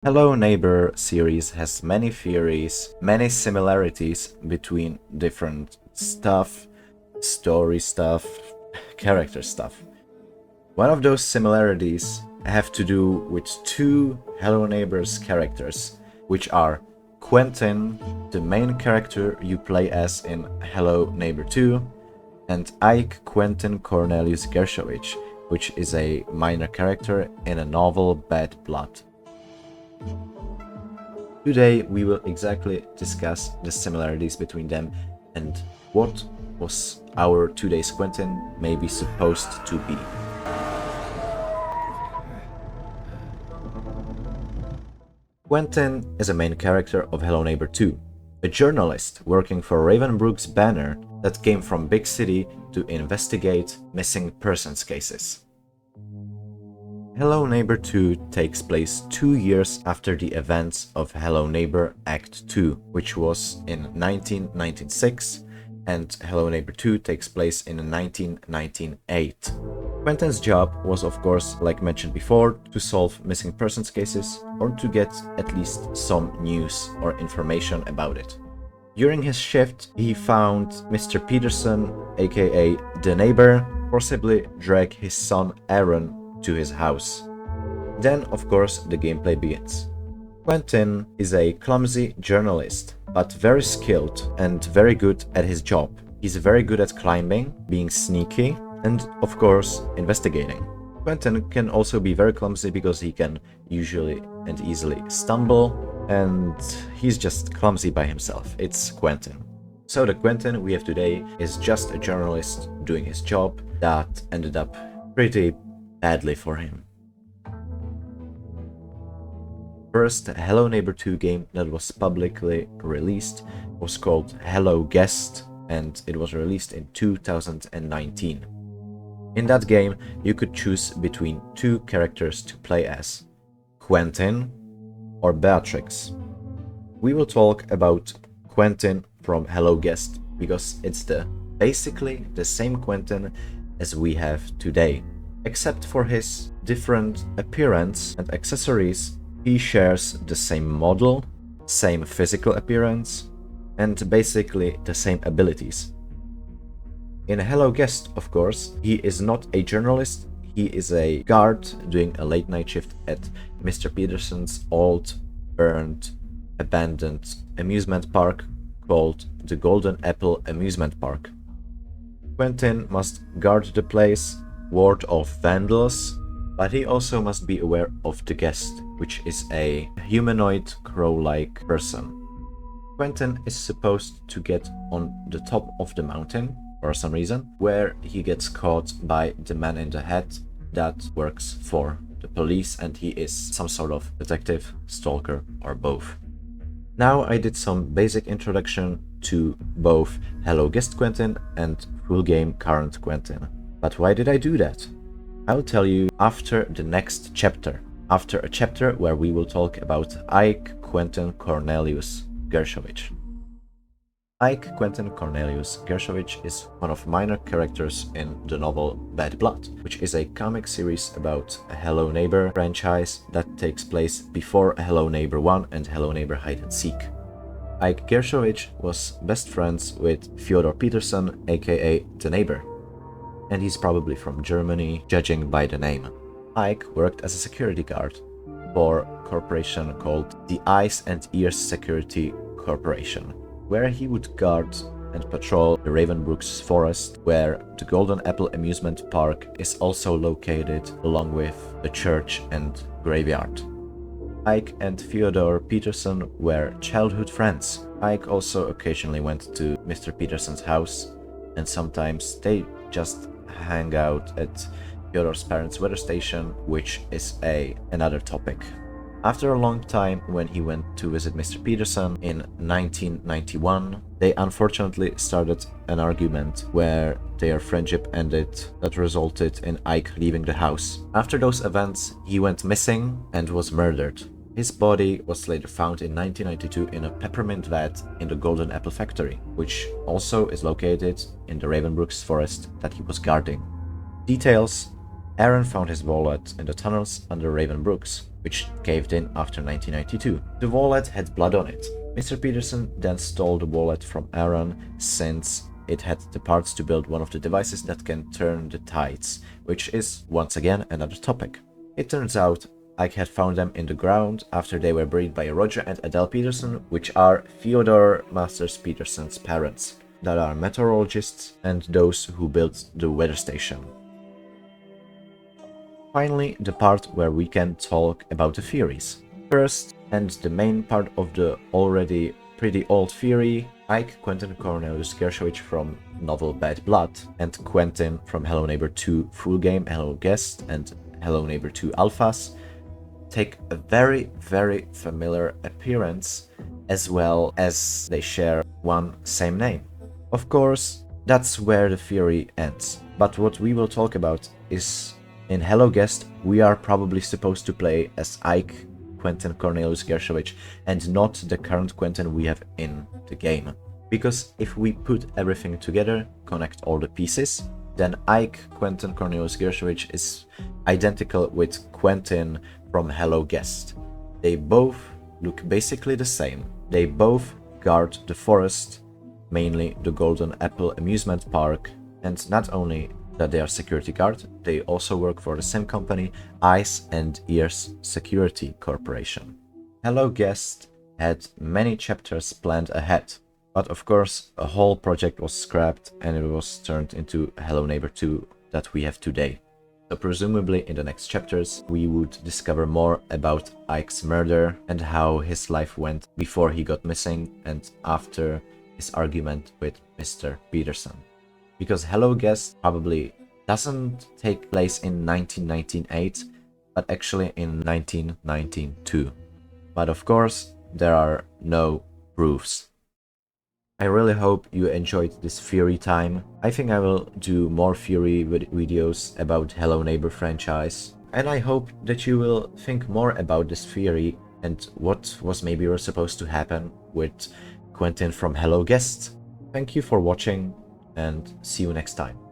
Hello Neighbor series has many theories, many similarities between different stuff, story stuff, character stuff. One of those similarities have to do with two Hello Neighbors characters, which are Quentin, the main character you play as in Hello Neighbor 2, and Ike Quentin Cornelius Gershowitz, which is a minor character in a novel Bad Blood. Today we will exactly discuss the similarities between them and what was our today's Quentin maybe supposed to be. Quentin is a main character of Hello Neighbor 2, a journalist working for Ravenbrook's banner that came from Big City to investigate missing persons cases. Hello Neighbor 2 takes place 2 years after the events of Hello Neighbor Act 2, which was in 1996, and Hello Neighbor 2 takes place in 1998. Quentin's job was, of course, like mentioned before, to solve missing persons cases or to get at least some news or information about it. During his shift, he found Mr. Peterson, aka the neighbor, forcibly drag his son Aaron to his house. Then, of course, the gameplay begins. Quentin is a clumsy journalist, but very skilled and very good at his job. He's very good at climbing, being sneaky, and, of course, investigating. Quentin can also be very clumsy because he can usually and easily stumble, and he's just clumsy by himself. It's Quentin. So the Quentin we have today is just a journalist doing his job that ended up pretty badly for him. First Hello Neighbor 2 game that was publicly released was called Hello Guest, and it was released in 2019. In that game, you could choose between two characters to play as, Quentin or Beatrix. We will talk about Quentin from Hello Guest because it's basically the same Quentin as we have today. Except for his different appearance and accessories, he shares the same model, same physical appearance, and basically the same abilities. In Hello Guest, of course, he is not a journalist, he is a guard doing a late night shift at Mr. Peterson's old, burned, abandoned amusement park called the Golden Apple Amusement Park. Quentin must guard the place, ward off vandals, but he also must be aware of the guest, which is a humanoid crow-like person. Quentin is supposed to get on the top of the mountain for some reason, where he gets caught by the man in the hat that works for the police, and he is some sort of detective, stalker, or both. Now I did some basic introduction to both Hello Guest Quentin and full game current Quentin. But why did I do that? I'll tell you after the next chapter. After a chapter where we will talk about Ike Quentin Cornelius Gershowitz. Ike Quentin Cornelius Gershowitz is one of minor characters in the novel Bad Blood, which is a comic series about a Hello Neighbor franchise that takes place before Hello Neighbor 1 and Hello Neighbor Hide and Seek. Ike Gershowitz was best friends with Fyodor Peterson, aka the neighbor, and he's probably from Germany, judging by the name. Ike worked as a security guard for a corporation called the Eyes and Ears Security Corporation, where he would guard and patrol the Ravenbrook's forest, where the Golden Apple Amusement Park is also located, along with the church and graveyard. Ike and Fyodor Peterson were childhood friends. Ike also occasionally went to Mr. Peterson's house, and sometimes they just hang out at Fyodor's parents' weather station, which is another topic. After a long time, when he went to visit Mr. Peterson in 1991, they unfortunately started an argument where their friendship ended that resulted in Ike leaving the house. After those events, he went missing and was murdered. His body was later found in 1992 in a peppermint vat in the Golden Apple Factory, which also is located in the Ravenbrook's forest that he was guarding. Details: Aaron found his wallet in the tunnels under Ravenbrook's. which caved in after 1992. The wallet had blood on it. Mr. Peterson then stole the wallet from Aaron since it had the parts to build one of the devices that can turn the tides, which is, once again, another topic. It turns out Ike had found them in the ground after they were buried by Roger and Adele Peterson, which are Fyodor Masters Peterson's parents, that are meteorologists and those who built the weather station. Finally, the part where we can talk about the theories. First, and the main part of the already pretty old theory, Ike Quentin Cornelius Gershowitz from novel Bad Blood, and Quentin from Hello Neighbor 2 Full Game, Hello Guest, and Hello Neighbor 2 Alphas, take a very, very familiar appearance, as well as they share one same name. Of course, that's where the theory ends, but what we will talk about is in Hello Guest, we are probably supposed to play as Ike Quentin Cornelius Gershowitz and not the current Quentin we have in the game. Because if we put everything together, connect all the pieces, then Ike Quentin Cornelius Gershowitz is identical with Quentin from Hello Guest. They both look basically the same. They both guard the forest, mainly the Golden Apple Amusement Park, and not only that they are security guard, they also work for the same company, Eyes and Ears Security Corporation. Hello Guest had many chapters planned ahead, but of course a whole project was scrapped and it was turned into Hello Neighbor 2 that we have today. So presumably in the next chapters we would discover more about Ike's murder and how his life went before he got missing and after his argument with Mr. Peterson. Because Hello Guest probably doesn't take place in 1998, but actually in 1992. But of course, there are no proofs. I really hope you enjoyed this theory time. I think I will do more theory videos about Hello Neighbor franchise. And I hope that you will think more about this theory and what was maybe supposed to happen with Quentin from Hello Guest. Thank you for watching and see you next time.